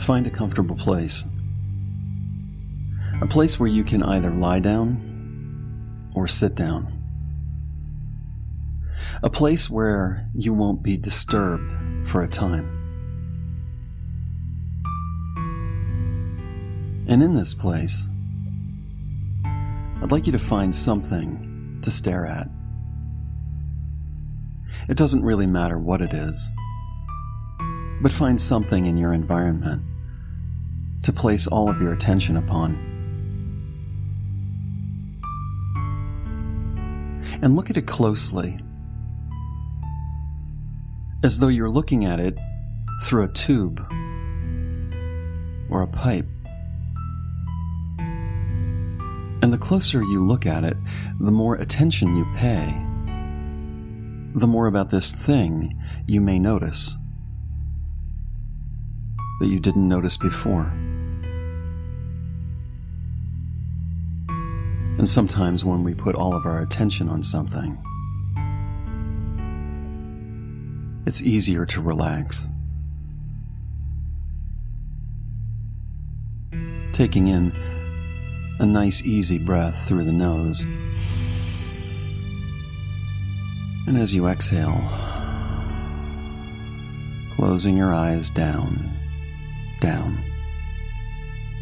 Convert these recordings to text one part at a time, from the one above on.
find a comfortable place. A place where you can either lie down or sit down. A place where you won't be disturbed for a time. And in this place, I'd like you to find something to stare at. It doesn't really matter what it is, but find something in your environment to place all of your attention upon. And look at it closely, as though you're looking at it through a tube or a pipe. And the closer you look at it, the more attention you pay, the more about this thing you may notice that you didn't notice before. And sometimes when we put all of our attention on something, it's easier to relax. Taking in a nice easy breath through the nose, and as you exhale, closing your eyes down, down,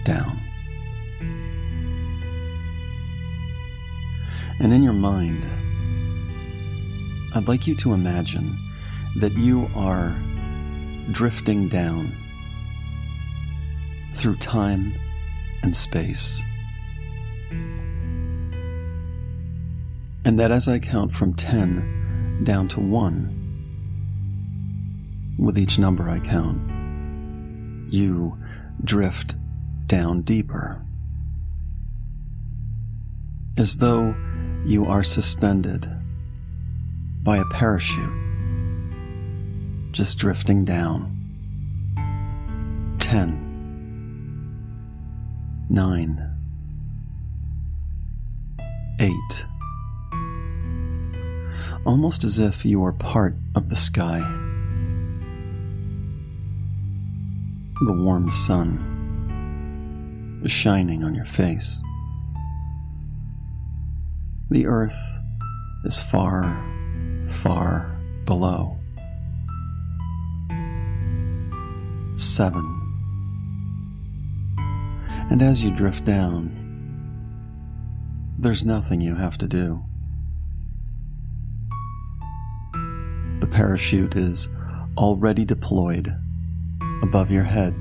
down. And in your mind, I'd like you to imagine that you are drifting down through time and space. And that as I count from 10 down to 1, with each number I count, you drift down deeper, as though you are suspended by a parachute, just drifting down. 10, 9, 8, almost as if you are part of the sky. The warm sun is shining on your face. The earth is far, far below. 7. And as you drift down, there's nothing you have to do. The parachute is already deployed above your head.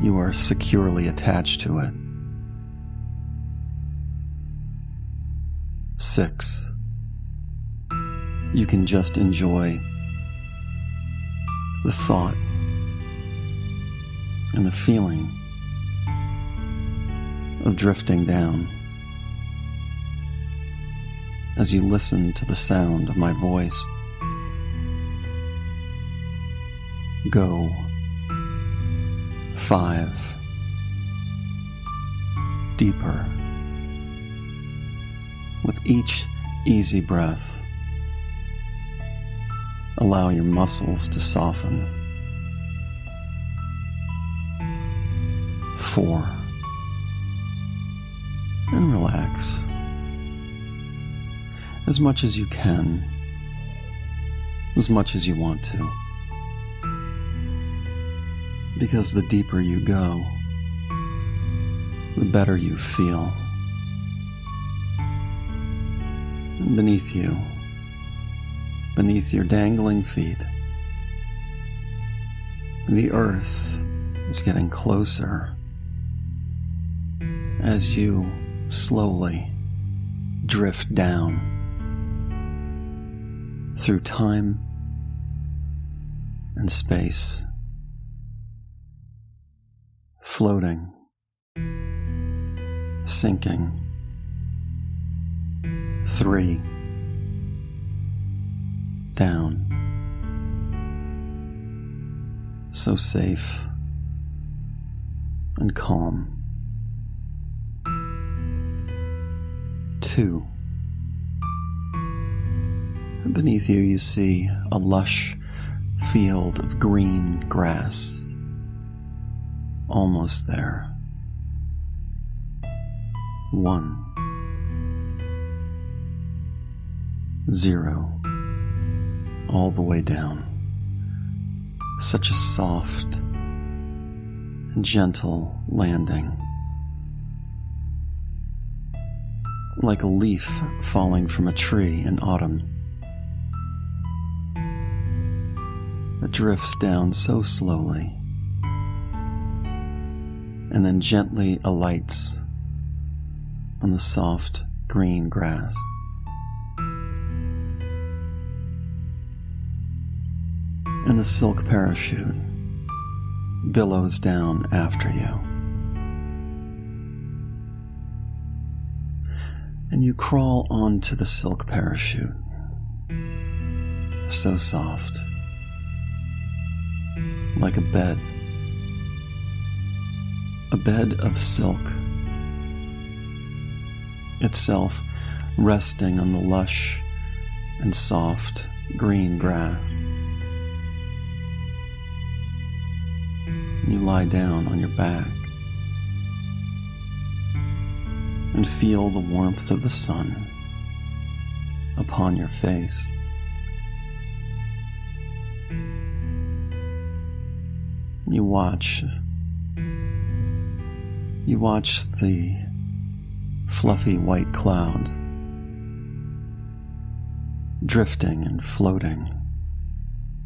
You are securely attached to it. 6. You can just enjoy the thought and the feeling of drifting down as you listen to the sound of my voice. Go. 5. Deeper. With each easy breath, allow your muscles to soften. 4. And relax as much as you can, as much as you want to. Because the deeper you go, the better you feel. And beneath you, beneath your dangling feet, the earth is getting closer as you slowly drift down through time and space, floating, sinking. 3. Down. So safe and calm. 2. Beneath you, you see a lush field of green grass. Almost there. 1, 0, all the way down. Such a soft and gentle landing. Like a leaf falling from a tree in autumn. It drifts down so slowly, and then gently alights on the soft green grass. And the silk parachute billows down after you. And you crawl onto the silk parachute, so soft, like a bed of silk, itself resting on the lush and soft green grass. You lie down on your back and feel the warmth of the sun upon your face. You watch the fluffy white clouds drifting and floating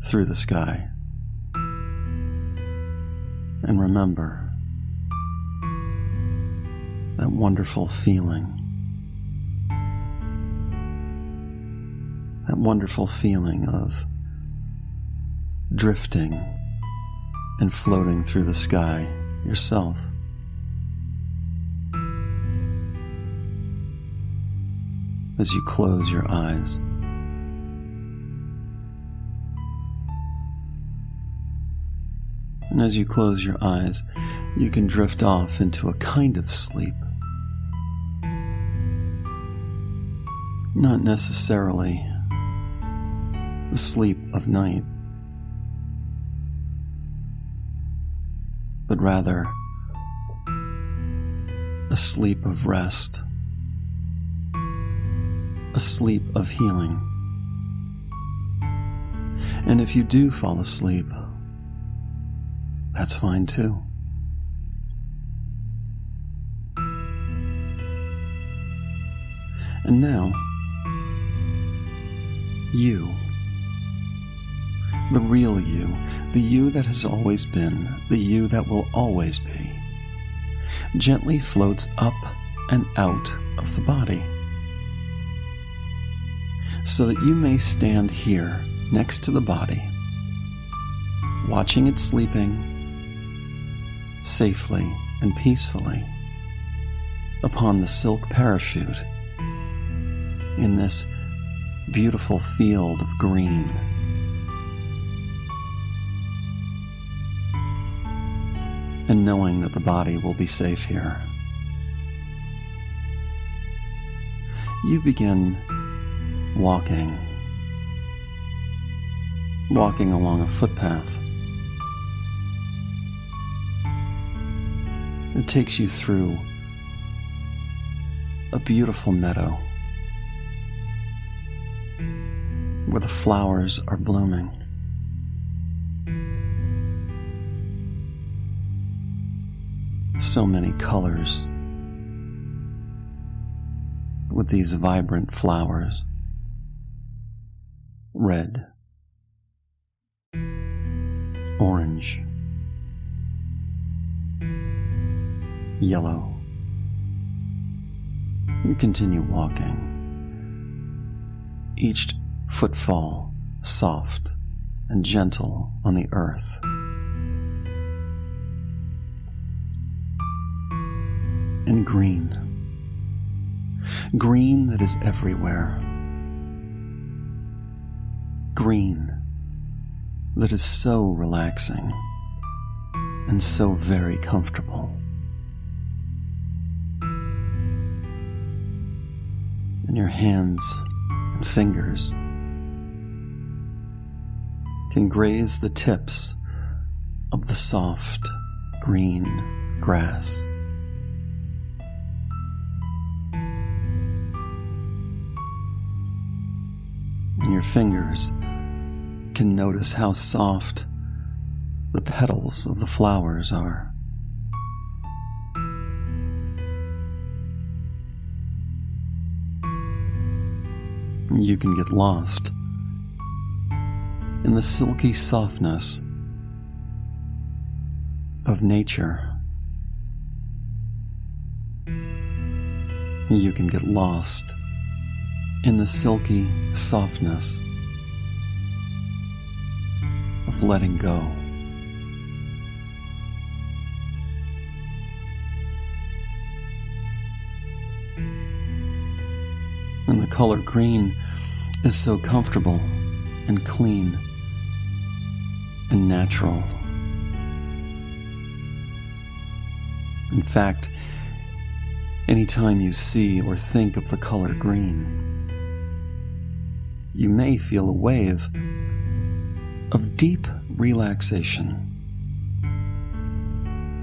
through the sky. And remember that wonderful feeling. That wonderful feeling of drifting and floating through the sky yourself. As you close your eyes. And as you close your eyes, you can drift off into a kind of sleep. Not necessarily the sleep of night, but rather a sleep of rest, a sleep of healing. And if you do fall asleep, that's fine too. And now, you, the real you, the you that has always been, the you that will always be, gently floats up and out of the body, so that you may stand here next to the body, watching it sleeping safely and peacefully upon the silk parachute in this beautiful field of green. And knowing that the body will be safe here, you begin walking along a footpath. It takes you through a beautiful meadow where the flowers are blooming. So many colors with these vibrant flowers. Red, orange, yellow. You continue walking, each footfall soft and gentle on the earth. And green that is everywhere. Green that is so relaxing and so very comfortable. And your hands and fingers can graze the tips of the soft green grass. Your fingers can notice how soft the petals of the flowers are. You can get lost in the silky softness of nature. You can get lost in the silky softness of letting go. And the color green is so comfortable and clean and natural. In fact, anytime you see or think of the color green, you may feel a wave of deep relaxation,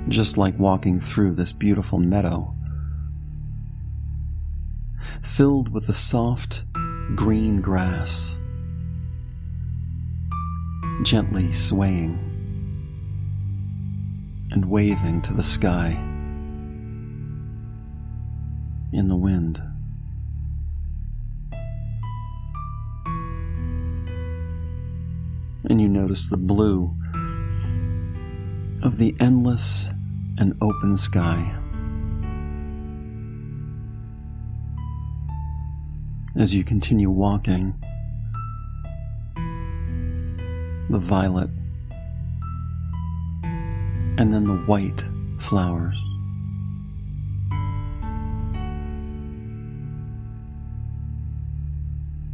just like walking through this beautiful meadow, filled with the soft green grass, gently swaying and waving to the sky in the wind. And you notice the blue of the endless and open sky as you continue walking. The violet and then the white flowers.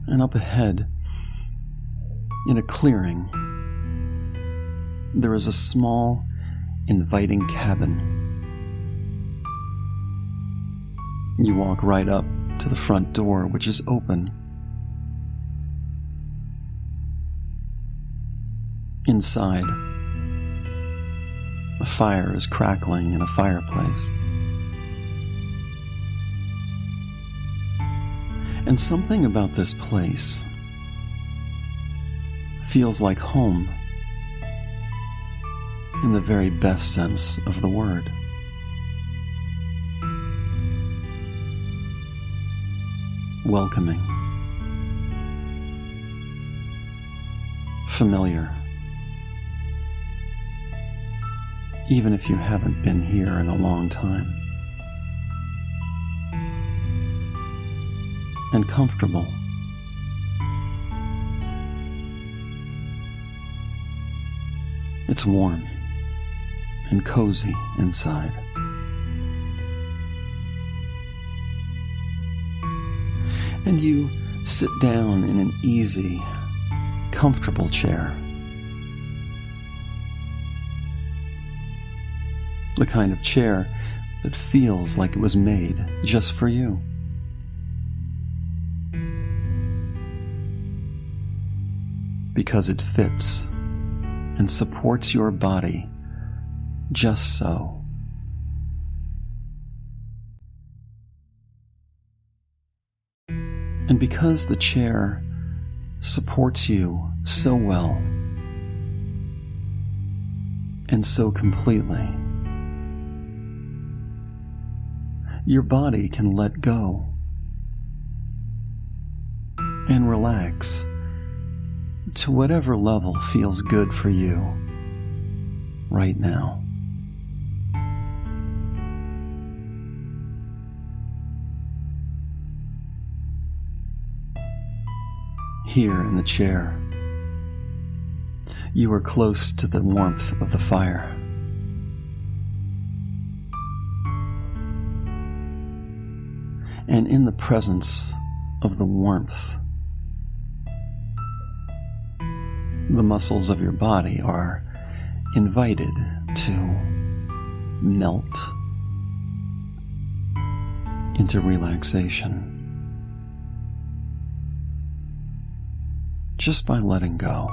And up ahead, in a clearing, there is a small, inviting cabin. You walk right up to the front door, which is open. Inside, a fire is crackling in a fireplace. And something about this place feels like home in the very best sense of the word. Welcoming, familiar, even if you haven't been here in a long time, and comfortable. It's warm and cozy inside. And you sit down in an easy, comfortable chair. The kind of chair that feels like it was made just for you. Because it fits and supports your body just so. And because the chair supports you so well and so completely, your body can let go and relax to whatever level feels good for you right now. Here in the chair, you are close to the warmth of the fire. And in the presence of the warmth, the muscles of your body are invited to melt into relaxation just by letting go.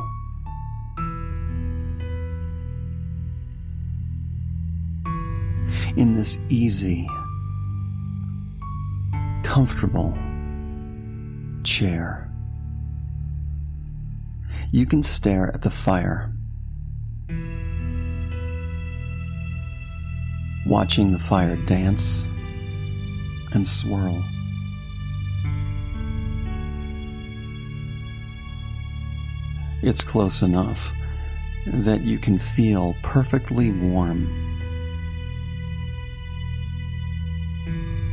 in this easy, comfortable chair. You can stare at the fire, watching the fire dance and swirl. It's close enough that you can feel perfectly warm.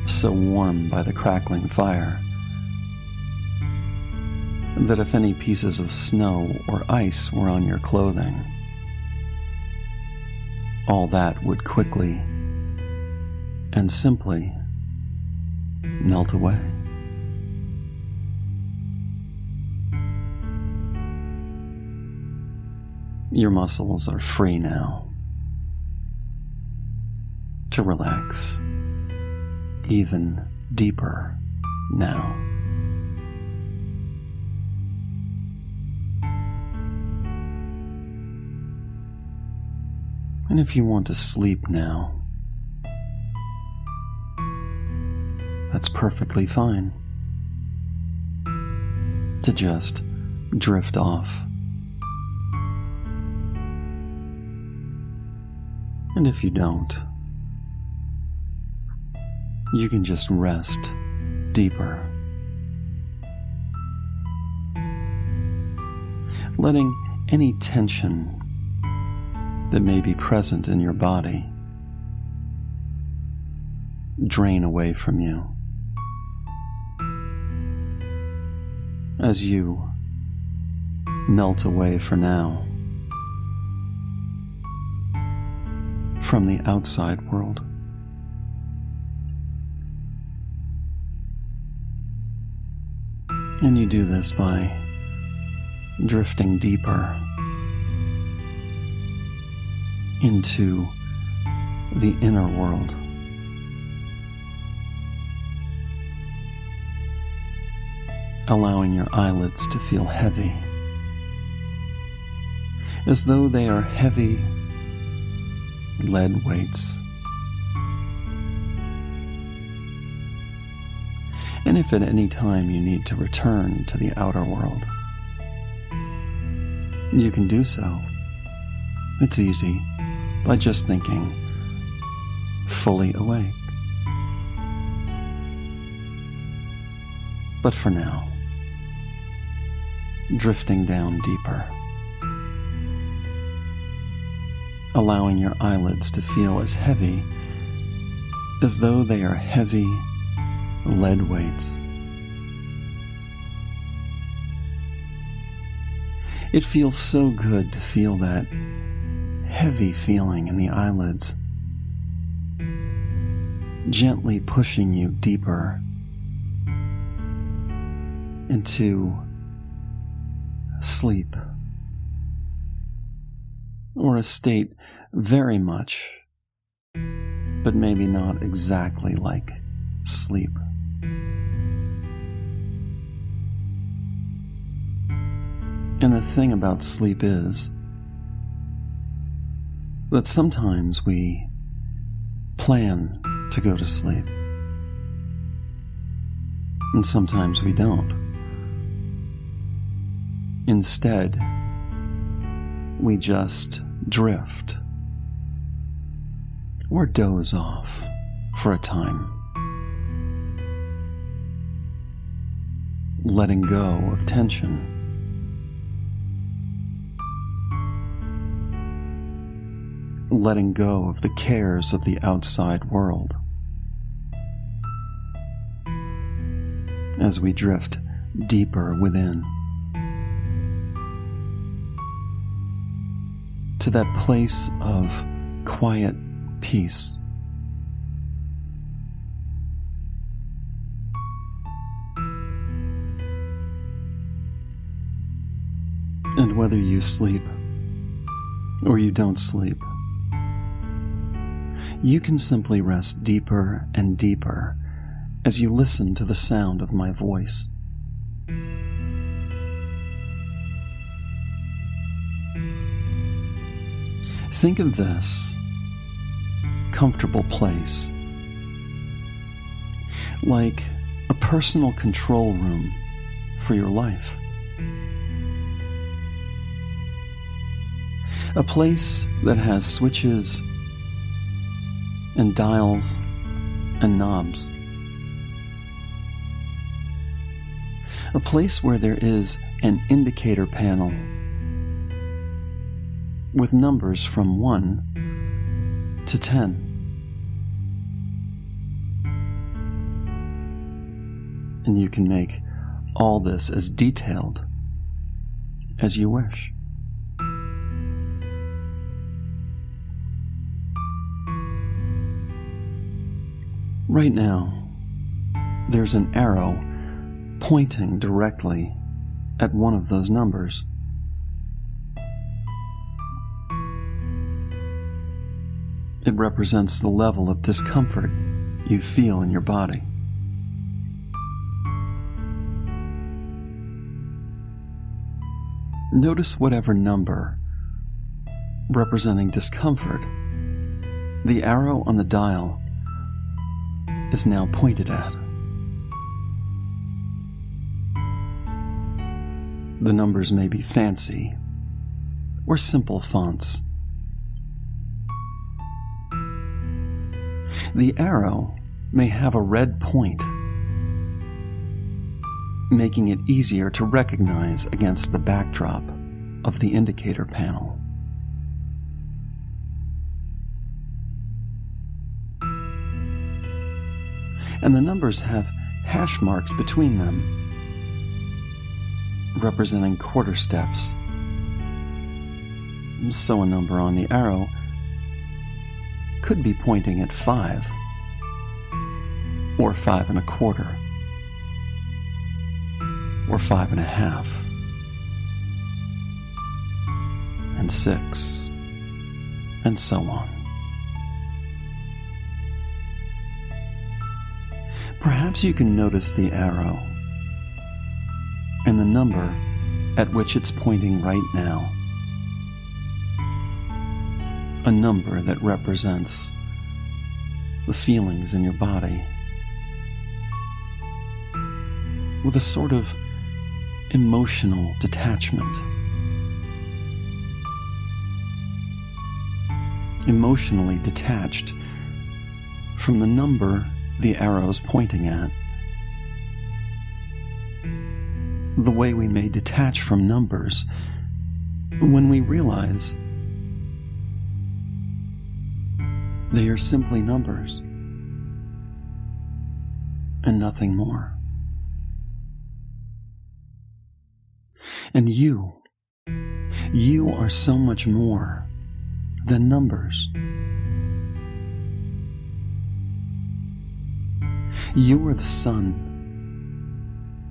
So warm by the crackling fire that if any pieces of snow or ice were on your clothing, all that would quickly and simply melt away. Your muscles are free now to relax even deeper now. And if you want to sleep now, that's perfectly fine. To just drift off. And if you don't, you can just rest deeper, letting any tension that may be present in your body drain away from you as you melt away for now from the outside world. And you do this by drifting deeper into the inner world. Allowing your eyelids to feel heavy, as though they are heavy lead weights. And if at any time you need to return to the outer world, you can do so. It's easy, by just thinking, fully awake. But for now, drifting down deeper, allowing your eyelids to feel as heavy as though they are heavy lead weights. It feels so good to feel that heavy feeling in the eyelids, gently pushing you deeper into sleep, or a state very much, but maybe not exactly like sleep. And the thing about sleep is that sometimes we plan to go to sleep, and sometimes we don't. Instead, we just drift or doze off for a time, letting go of tension, letting go of the cares of the outside world, as we drift deeper within to that place of quiet peace. And whether you sleep or you don't sleep, you can simply rest deeper and deeper as you listen to the sound of my voice. Think of this comfortable place, like a personal control room for your life. A place that has switches and dials and knobs. A place where there is an indicator panel with numbers from 1 to 10. And you can make all this as detailed as you wish. Right now, there's an arrow pointing directly at one of those numbers. It represents the level of discomfort you feel in your body. Notice whatever number representing discomfort the arrow on the dial is now pointed at. The numbers may be fancy or simple fonts. The arrow may have a red point, making it easier to recognize against the backdrop of the indicator panel. And the numbers have hash marks between them, representing quarter steps. So a number on the arrow could be pointing at 5, or 5 1/4, or 5 1/2, and 6, and so on. Perhaps you can notice the arrow and the number at which it's pointing right now. A number that represents the feelings in your body, with a sort of emotional detachment. Emotionally detached from the number the arrow's pointing at. The way we may detach from numbers when we realize they are simply numbers and nothing more. And you are so much more than numbers. You are the sun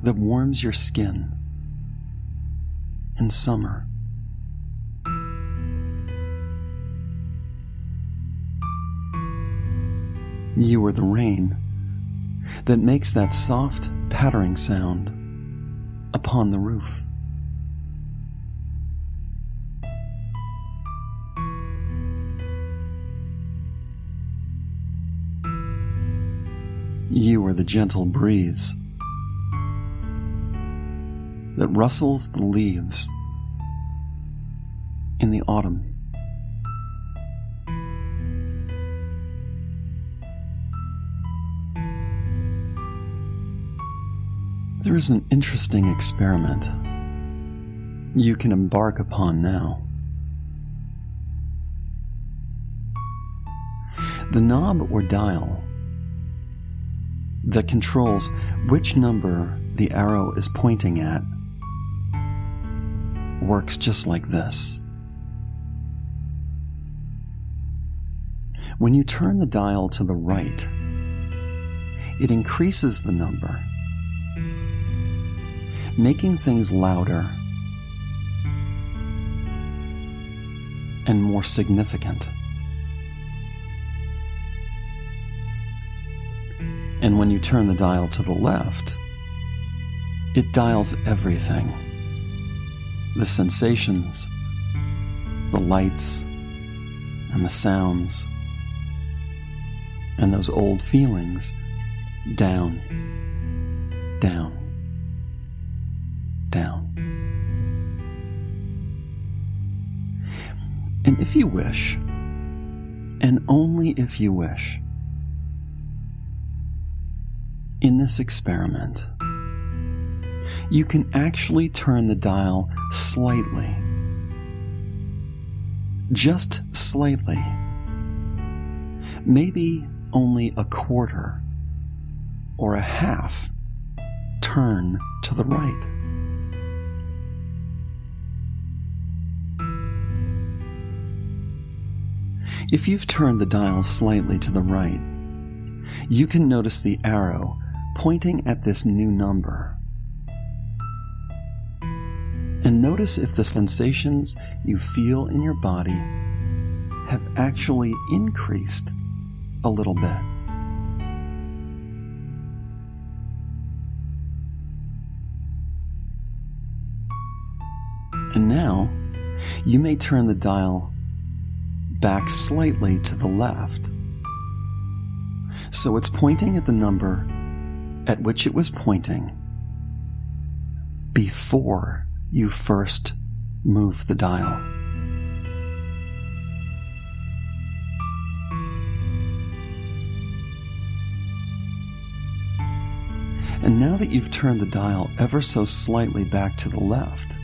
that warms your skin in summer. You are the rain that makes that soft pattering sound upon the roof. You are the gentle breeze that rustles the leaves in the autumn. There is an interesting experiment you can embark upon now. The knob or dial that controls which number the arrow is pointing at works just like this. When you turn the dial to the right, it increases the number, making things louder and more significant. And when you turn the dial to the left, it dials everything. The sensations, the lights, and the sounds and those old feelings down, down, down. And if you wish, and only if you wish, in this experiment, you can actually turn the dial slightly, just slightly, maybe only a quarter or a half turn to the right. If you've turned the dial slightly to the right, you can notice the arrow pointing at this new number. And notice if the sensations you feel in your body have actually increased a little bit. And now, you may turn the dial back slightly to the left, so it's pointing at the number at which it was pointing before you first moved the dial. And now that you've turned the dial ever so slightly back to the left,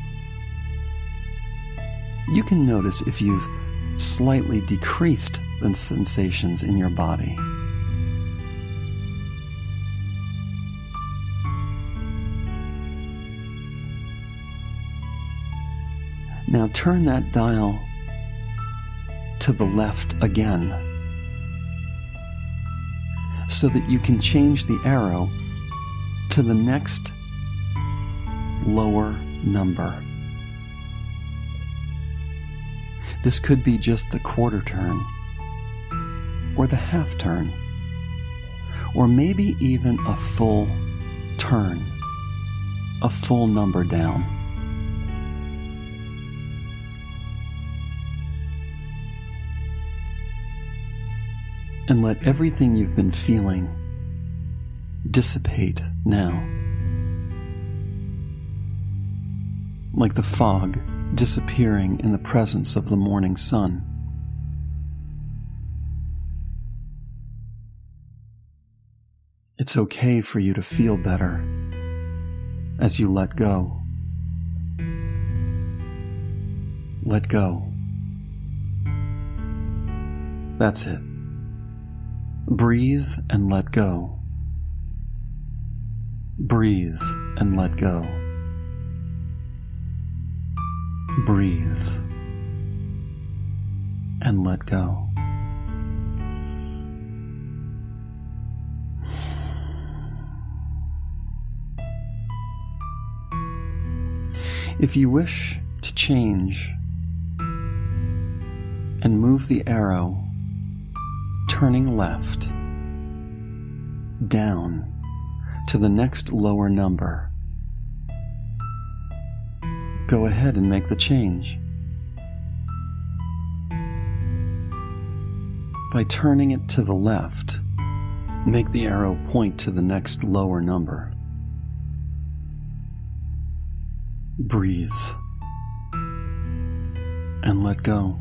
you can notice if you've slightly decreased the sensations in your body. Now turn that dial to the left again, so that you can change the arrow to the next lower number. This could be just the quarter turn, or the half turn, or maybe even a full turn, a full number down. And let everything you've been feeling dissipate now, like the fog disappearing in the presence of the morning sun. It's okay for you to feel better as you let go. Let go. That's it. Breathe and let go. Breathe and let go. Breathe and let go. If you wish to change and move the arrow turning left down to the next lower number, go ahead and make the change. By turning it to the left, make the arrow point to the next lower number. Breathe and let go.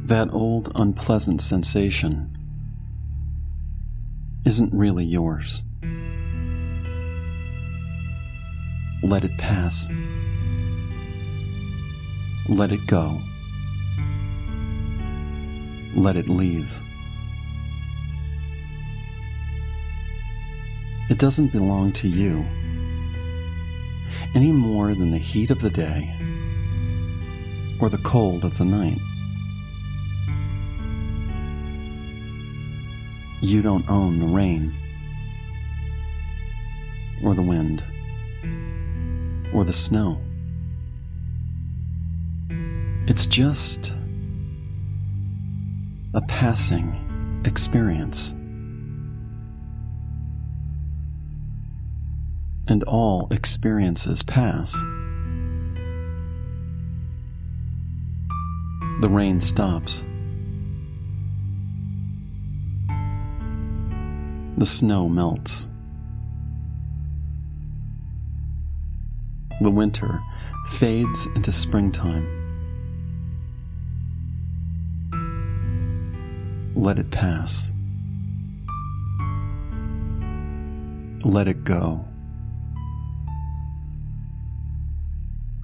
That old unpleasant sensation isn't really yours. Let it pass. Let it go. Let it leave. It doesn't belong to you any more than the heat of the day or the cold of the night. You don't own the rain, or the wind, or the snow. It's just a passing experience. And all experiences pass. The rain stops. The snow melts. The winter fades into springtime. Let it pass. Let it go.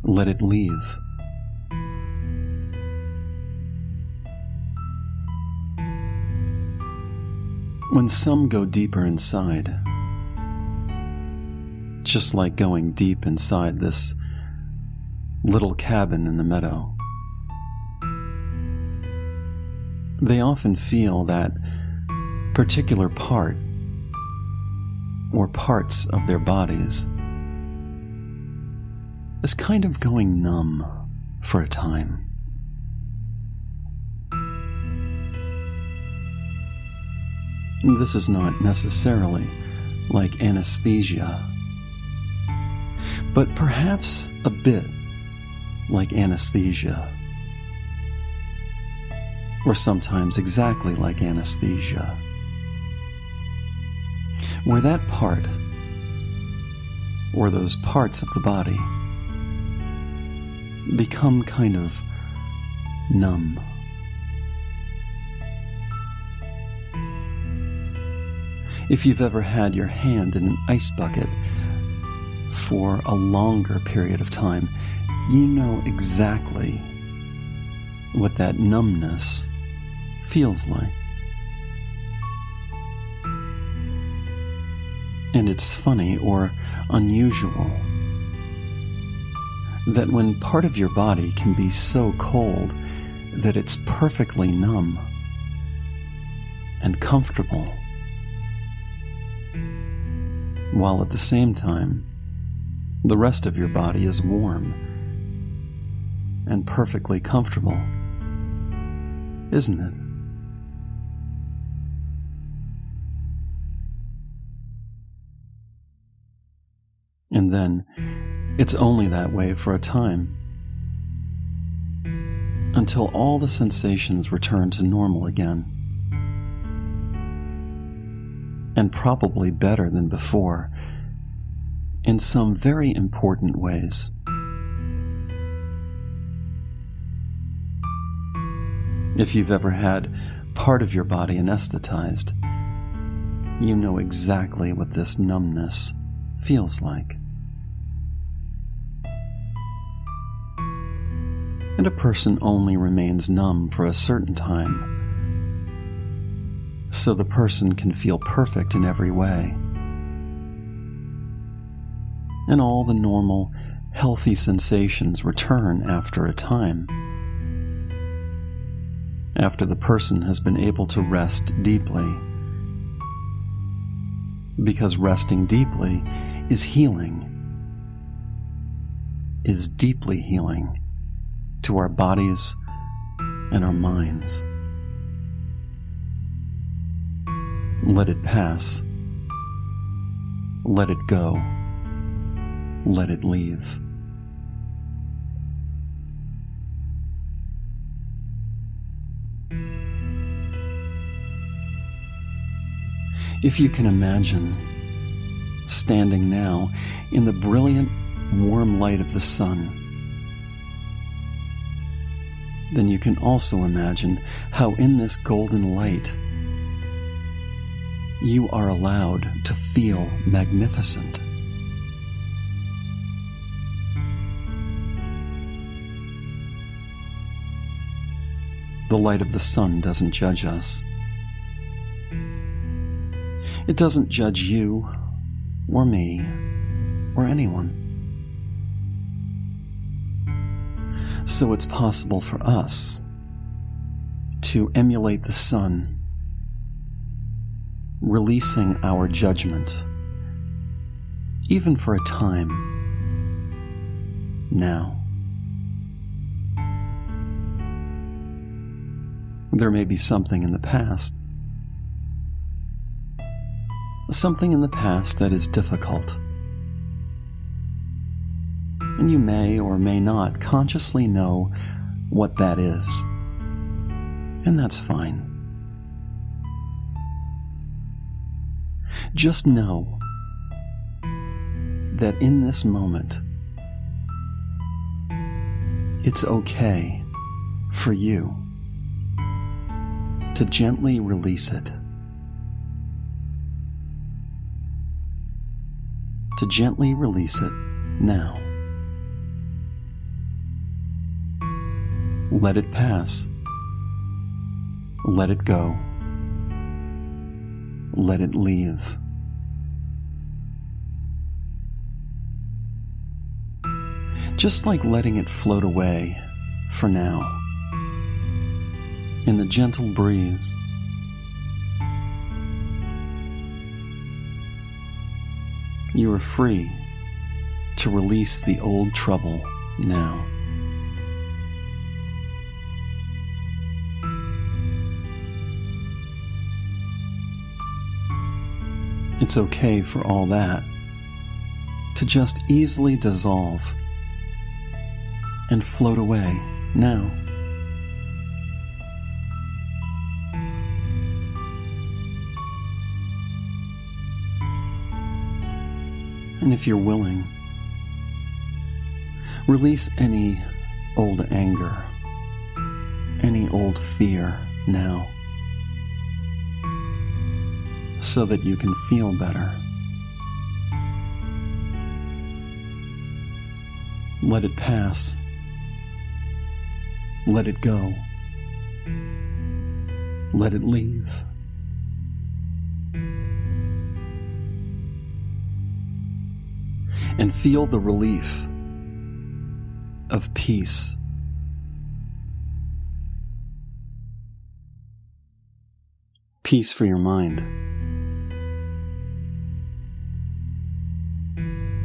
Let it leave. When some go deeper inside, just like going deep inside this little cabin in the meadow, they often feel that particular part or parts of their bodies is kind of going numb for a time. This is not necessarily like anesthesia, but perhaps a bit like anesthesia, or sometimes exactly like anesthesia, where that part, or those parts of the body, become kind of numb. If you've ever had your hand in an ice bucket for a longer period of time, you know exactly what that numbness feels like. And it's funny or unusual that when part of your body can be so cold that it's perfectly numb and comfortable, while at the same time the rest of your body is warm and perfectly comfortable, isn't it? And then it's only that way for a time, until all the sensations return to normal again, and probably better than before in some very important ways. If you've ever had part of your body anesthetized, you know exactly what this numbness feels like. And a person only remains numb for a certain time, so the person can feel perfect in every way. And all the normal, healthy sensations return after a time, after the person has been able to rest deeply. Because resting deeply is healing, is deeply healing to our bodies and our minds. Let it pass. Let it go. Let it leave. If you can imagine standing now in the brilliant, warm light of the sun, then you can also imagine how in this golden light you are allowed to feel magnificent. The light of the sun doesn't judge us. It doesn't judge you, or me, or anyone. So it's possible for us to emulate the sun, releasing our judgment, even for a time, now. There may be something in the past that is difficult, and you may or may not consciously know what that is. and that's fine. Just know that in this moment, it's okay for you to gently release it. To gently release it now. Let it pass. Let it go. Let it leave. Just like letting it float away for now, in the gentle breeze. You are free to release the old trouble now. It's okay for all that to just easily dissolve and float away now. And if you're willing, release any old anger, any old fear now, so that you can feel better. Let it pass. Let it go. Let it leave. And feel the relief of peace. Peace for your mind.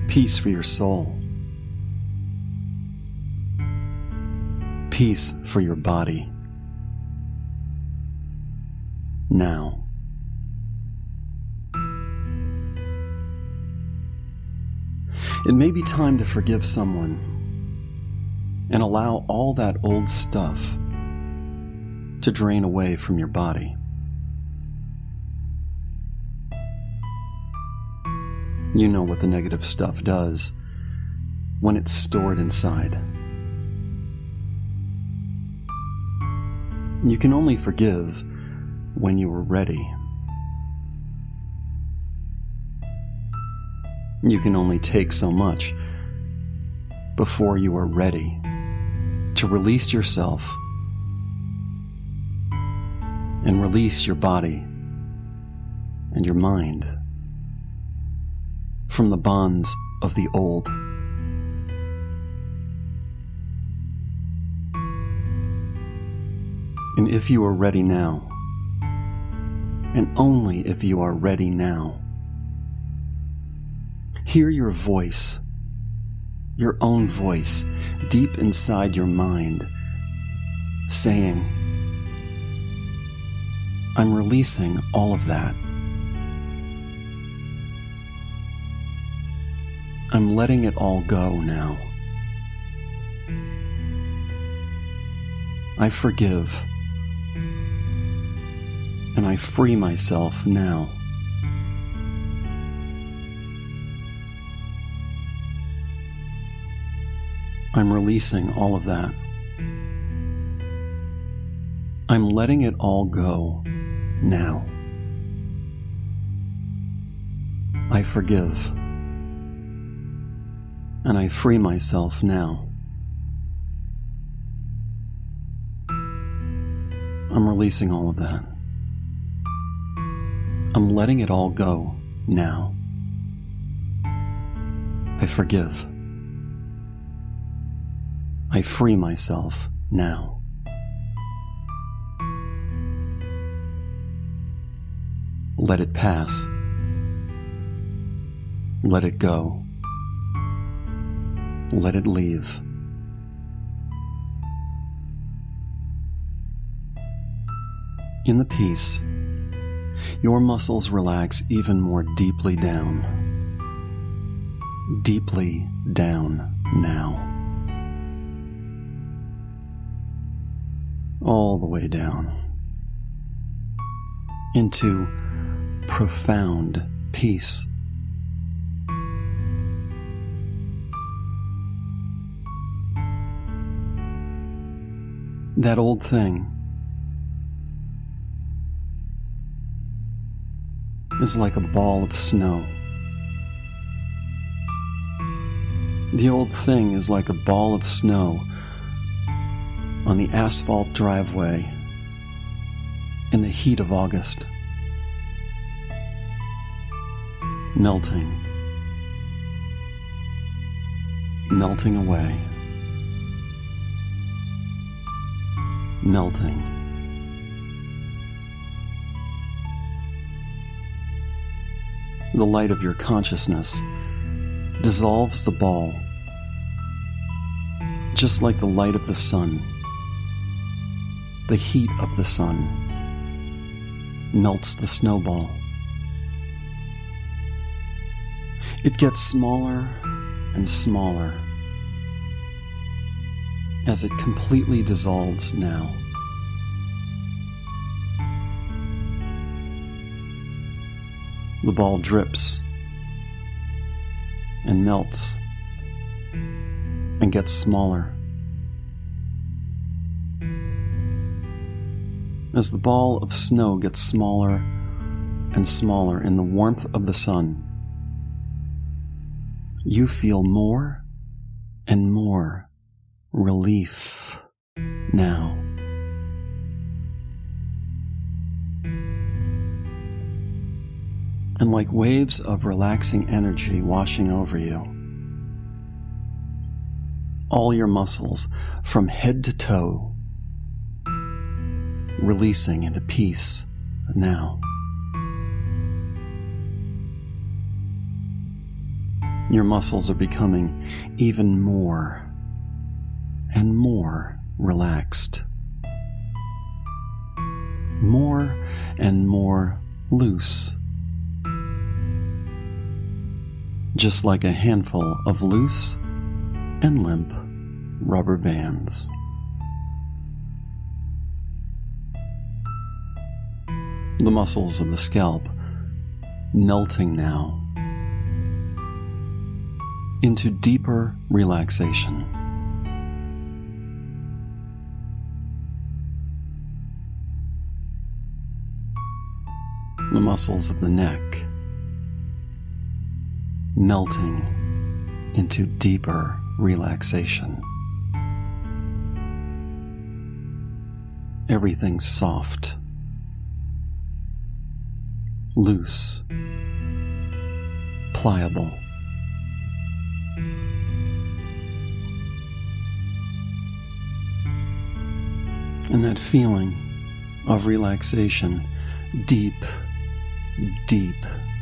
Peace for your soul. Peace for your body. Now. It may be time to forgive someone and allow all that old stuff to drain away from your body. You know what the negative stuff does when it's stored inside. You can only forgive when you are ready. You can only take so much before you are ready to release yourself and release your body and your mind from the bonds of the old. And if you are ready now, and only if you are ready now, hear your voice, your own voice, deep inside your mind, saying, I'm releasing all of that. I'm letting it all go now. I forgive, and I free myself now. I'm releasing all of that. I'm letting it all go now. I forgive, and I free myself now. I'm releasing all of that. I'm letting it all go now. I forgive. I free myself now. Let it pass. Let it go. Let it leave. In the peace, your muscles relax even more deeply down. Deeply down now. all the way down into profound peace. That old thing is like a ball of snow. The old thing is like a ball of snow on the asphalt driveway in the heat of August, melting away, melting. The light of your consciousness dissolves the ball, just like the light of the sun. The heat of the sun melts the snowball. It gets smaller and smaller as it completely dissolves now. The ball drips and melts and gets smaller. As the ball of snow gets smaller and smaller in the warmth of the sun, you feel more and more relief now. And like waves of relaxing energy washing over you, all your muscles from head to toe releasing into peace now. Your muscles are becoming even more and more relaxed, more and more loose, just like a handful of loose and limp rubber bands. The muscles of the scalp melting now into deeper relaxation. The muscles of the neck melting into deeper relaxation. Everything soft, loose, pliable. And that feeling of relaxation, deep, deep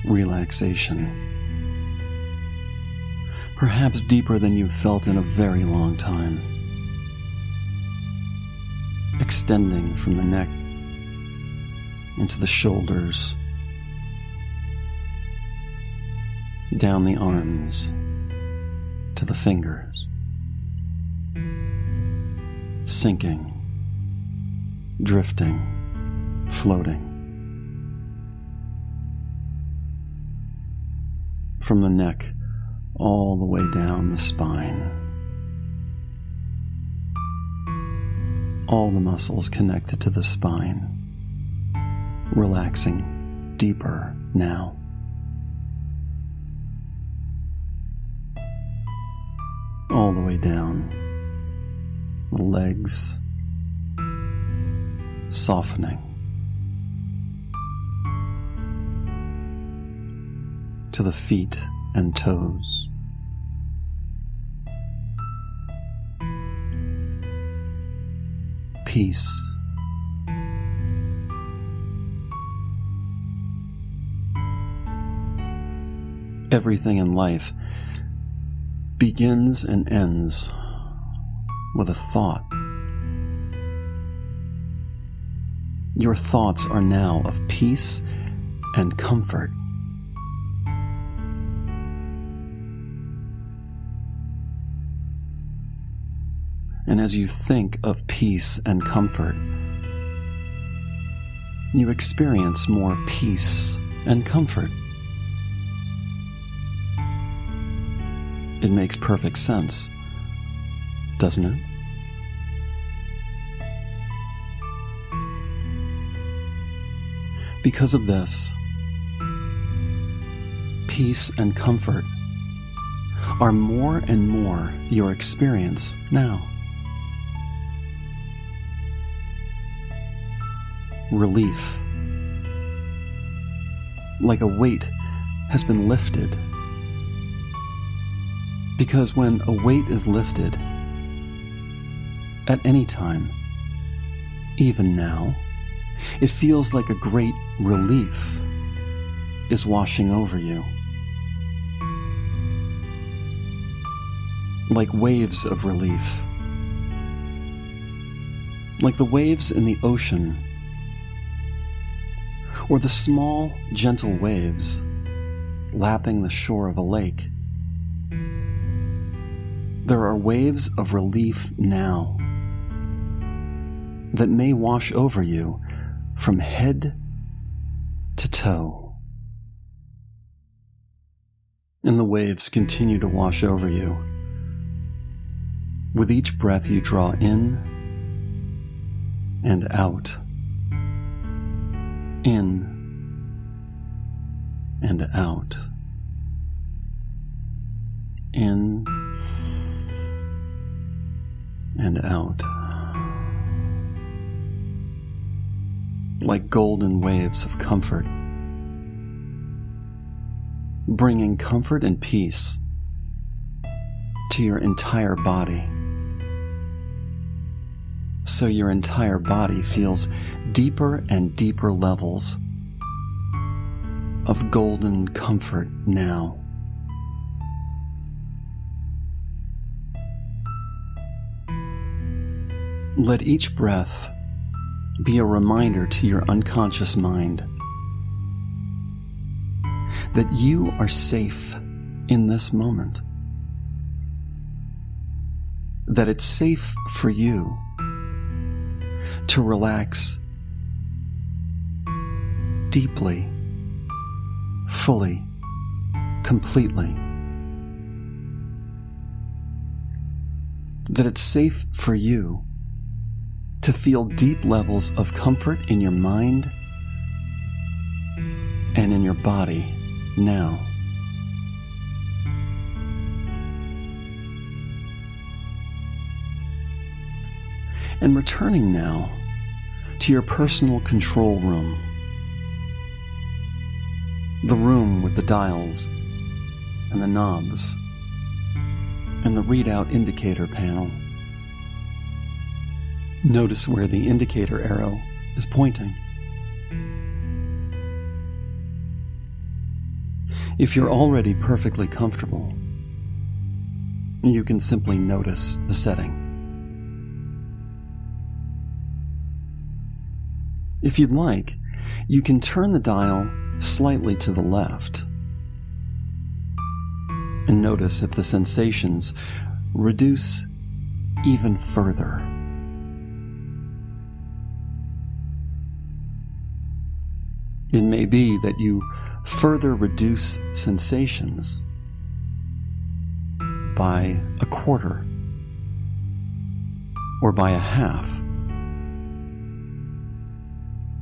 relaxation, perhaps deeper than you've felt in a very long time, extending from the neck into the shoulders, down the arms to the fingers, sinking, drifting, floating. From the neck all the way down the spine. All the muscles connected to the spine, relaxing deeper now. All the way down the legs, softening to the feet and toes. Peace. Everything in life begins and ends with a thought. Your thoughts are now of peace and comfort. And as you think of peace and comfort, you experience more peace and comfort. It makes perfect sense, doesn't it? Because of this, peace and comfort are more and more your experience now. Relief, like a weight has been lifted. Because when a weight is lifted, at any time, even now, it feels like a great relief is washing over you. Like waves of relief. Like the waves in the ocean, or the small, gentle waves lapping the shore of a lake. There are waves of relief now that may wash over you from head to toe. And the waves continue to wash over you. With each breath you draw in and out. In and out. In and out. Like golden waves of comfort, bringing comfort and peace to your entire body. So your entire body feels deeper and deeper levels of golden comfort now. Let each breath be a reminder to your unconscious mind that you are safe in this moment. That it's safe for you to relax deeply, fully, completely. That it's safe for you to feel deep levels of comfort in your mind and in your body now. And returning now to your personal control room, the room with the dials and the knobs and the readout indicator panel. Notice where the indicator arrow is pointing. If you're already perfectly comfortable, you can simply notice the setting. If you'd like, you can turn the dial slightly to the left and notice if the sensations reduce even further. It may be that you further reduce sensations by a quarter or by a half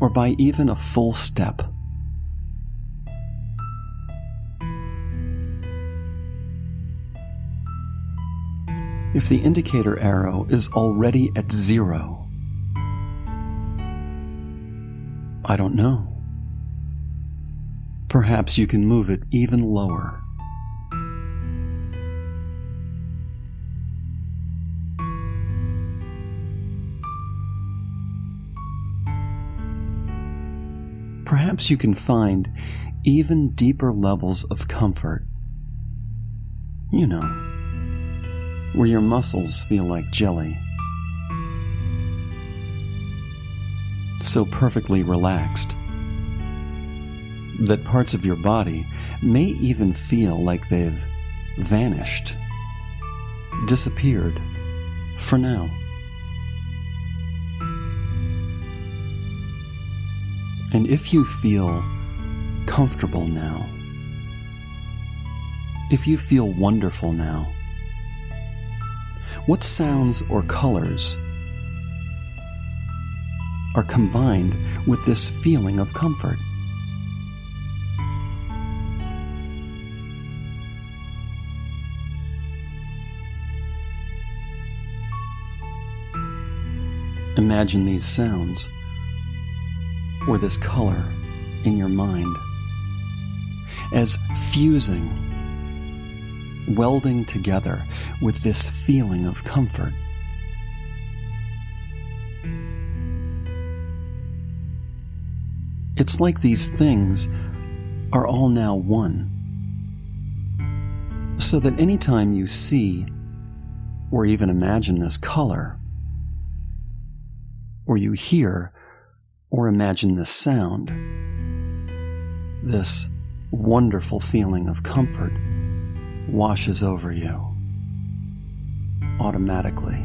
or by even a full step. If the indicator arrow is already at 0, I don't know. Perhaps you can move it even lower. Perhaps you can find even deeper levels of comfort. You know, where your muscles feel like jelly. So perfectly relaxed that parts of your body may even feel like they've vanished, disappeared, for now. And if you feel comfortable now, if you feel wonderful now, what sounds or colors are combined with this feeling of comfort? Imagine these sounds or this color in your mind as fusing, welding together with this feeling of comfort. It's like these things are all now one, so that anytime you see or even imagine this color, or you hear or imagine this sound, this wonderful feeling of comfort washes over you automatically.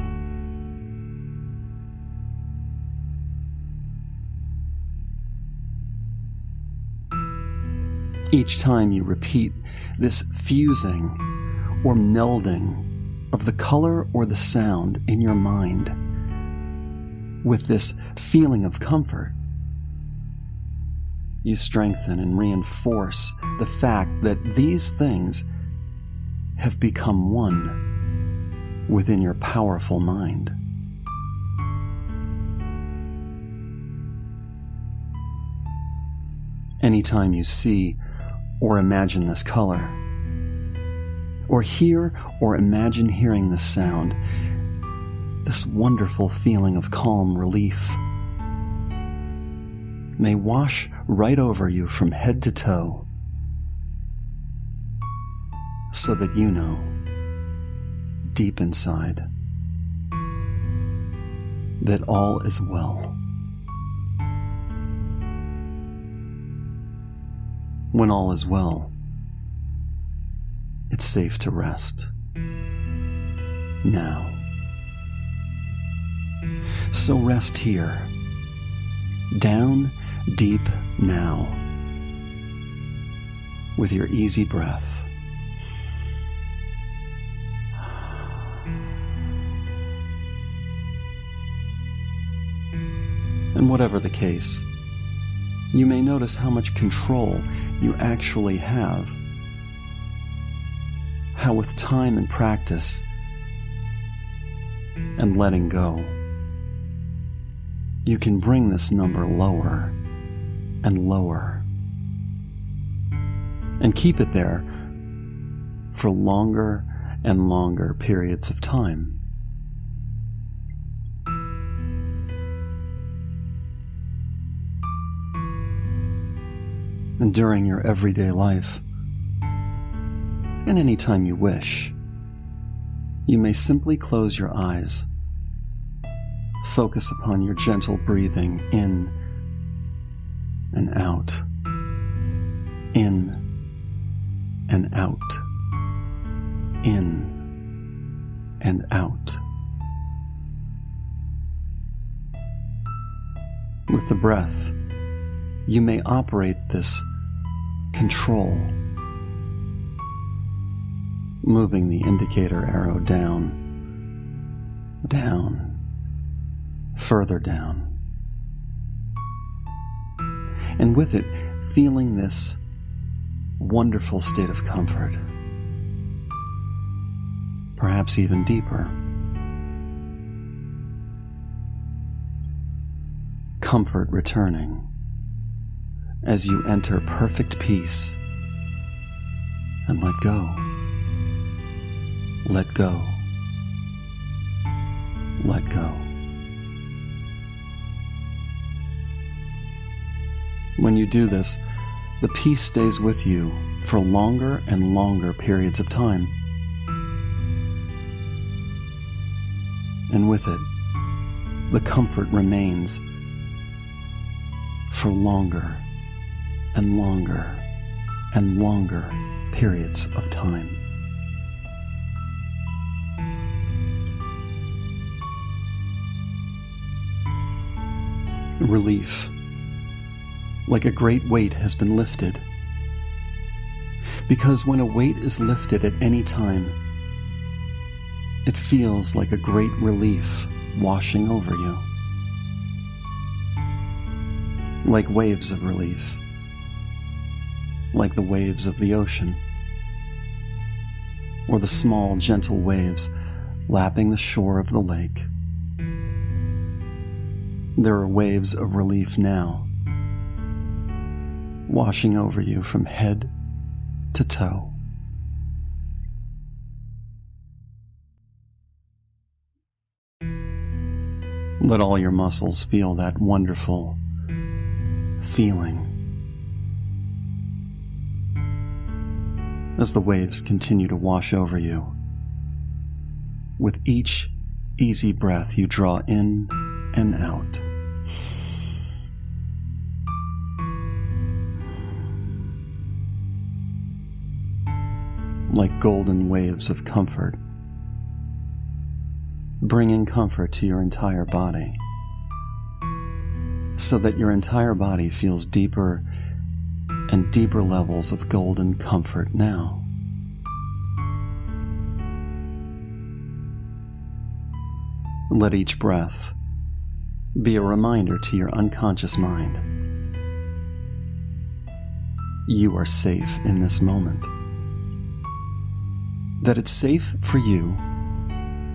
Each time you repeat this fusing or melding of the color or the sound in your mind with this feeling of comfort, you strengthen and reinforce the fact that these things have become one within your powerful mind. Anytime you see or imagine this color, or hear or imagine hearing this sound, this wonderful feeling of calm relief may wash right over you from head to toe, so that you know, deep inside, that all is well. When all is well, it's safe to rest. Now. So rest here, down deep now, with your easy breath. And whatever the case, you may notice how much control you actually have, how with time and practice and letting go, you can bring this number lower and lower, and keep it there for longer and longer periods of time. And during your everyday life, and any time you wish, you may simply close your eyes. Focus upon your gentle breathing in and out, in and out, in and out. With the breath, you may operate this control, moving the indicator arrow down, down, further down, and with it feeling this wonderful state of comfort, perhaps even deeper. Comfort returning as you enter perfect peace and let go, let go, let go. When you do this, the peace stays with you for longer and longer periods of time. And with it, the comfort remains for longer and longer and longer periods of time. Relief, like a great weight has been lifted. Because when a weight is lifted at any time, it feels like a great relief washing over you. Like waves of relief, like the waves of the ocean, or the small, gentle waves lapping the shore of the lake. There are waves of relief now, washing over you from head to toe. Let all your muscles feel that wonderful feeling as the waves continue to wash over you. With each easy breath you draw in and out. Like golden waves of comfort, bringing comfort to your entire body, so that your entire body feels deeper and deeper levels of golden comfort now. Let each breath be a reminder to your unconscious mind. You are safe in this moment. That it's safe for you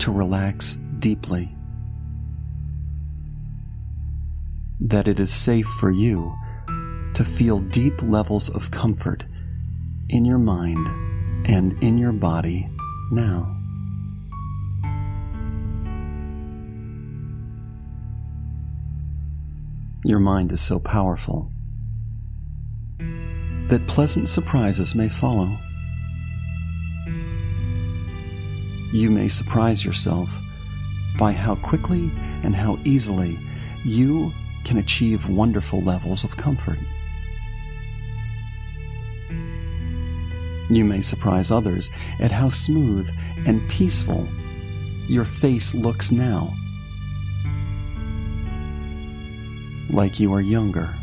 to relax deeply. That it is safe for you to feel deep levels of comfort in your mind and in your body now. Your mind is so powerful that pleasant surprises may follow. You may surprise yourself by how quickly and how easily you can achieve wonderful levels of comfort. You may surprise others at how smooth and peaceful your face looks now, like you are younger.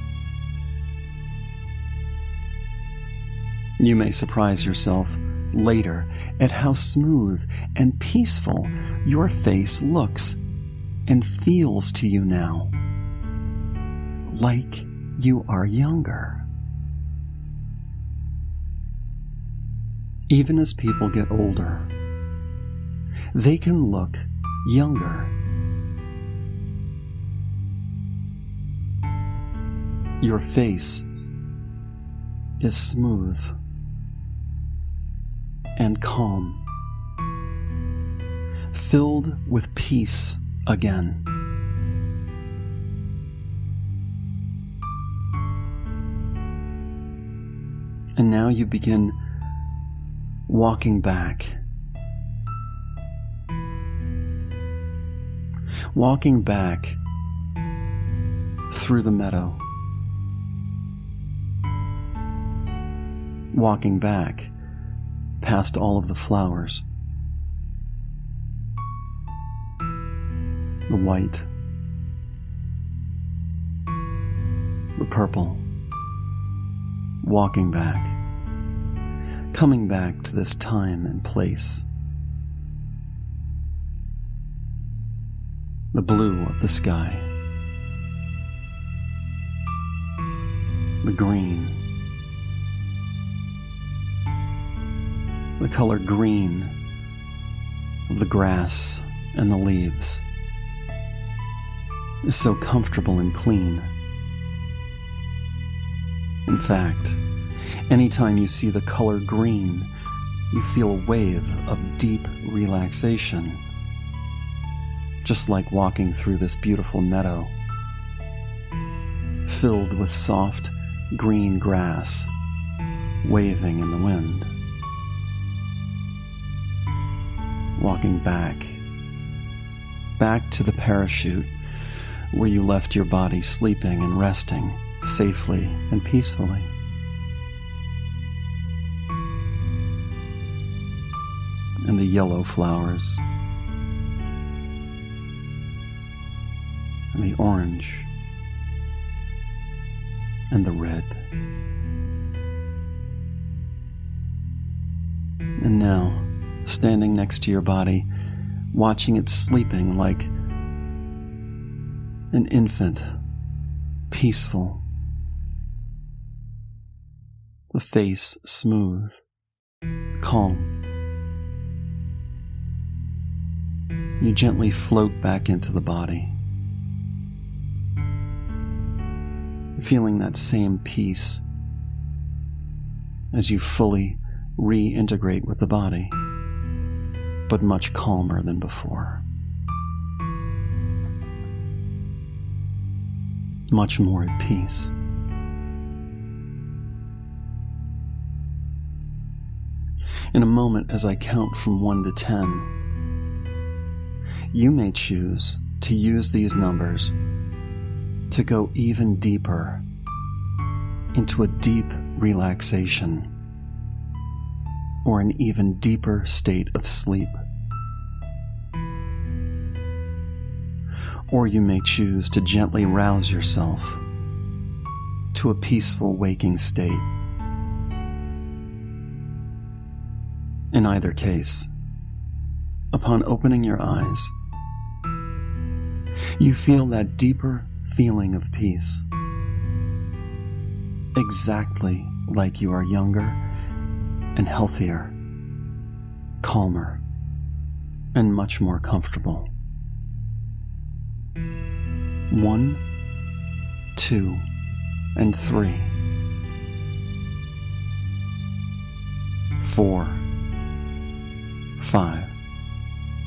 You may surprise yourself later at how smooth and peaceful your face looks and feels to you now, like you are younger. Even as people get older, they can look younger. Your face is smooth and calm, filled with peace again. And now you begin walking back. Walking back through the meadow. Walking back past all of the flowers. The white. The purple. Walking back. Coming back to this time and place. The blue of the sky. The green. The color green of the grass and the leaves is so comfortable and clean. In fact, anytime you see the color green, you feel a wave of deep relaxation, just like walking through this beautiful meadow, filled with soft green grass waving in the wind. Walking back to the parachute where you left your body sleeping and resting safely and peacefully. And the yellow flowers, and the orange, and the red. And now, standing next to your body, watching it sleeping like an infant, peaceful, the face smooth, calm. You gently float back into the body, feeling that same peace as you fully reintegrate with the body, but much calmer than before. Much more at peace. In a moment, as I count from 1 to 10, you may choose to use these numbers to go even deeper into a deep relaxation or an even deeper state of sleep. Or you may choose to gently rouse yourself to a peaceful waking state. In either case, upon opening your eyes, you feel that deeper feeling of peace, exactly like you are younger and healthier, calmer, and much more comfortable. 1, 2, and 3. 4, 5,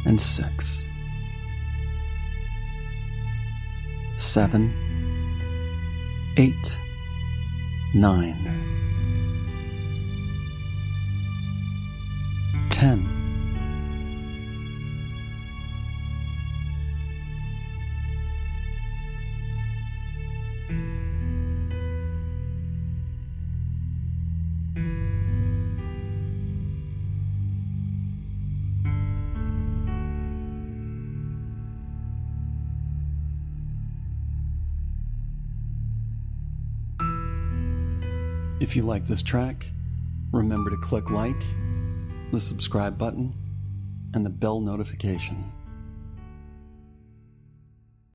and 6. 7, 8, 9. 10. If you like this track, remember to click like, the subscribe button, and the bell notification.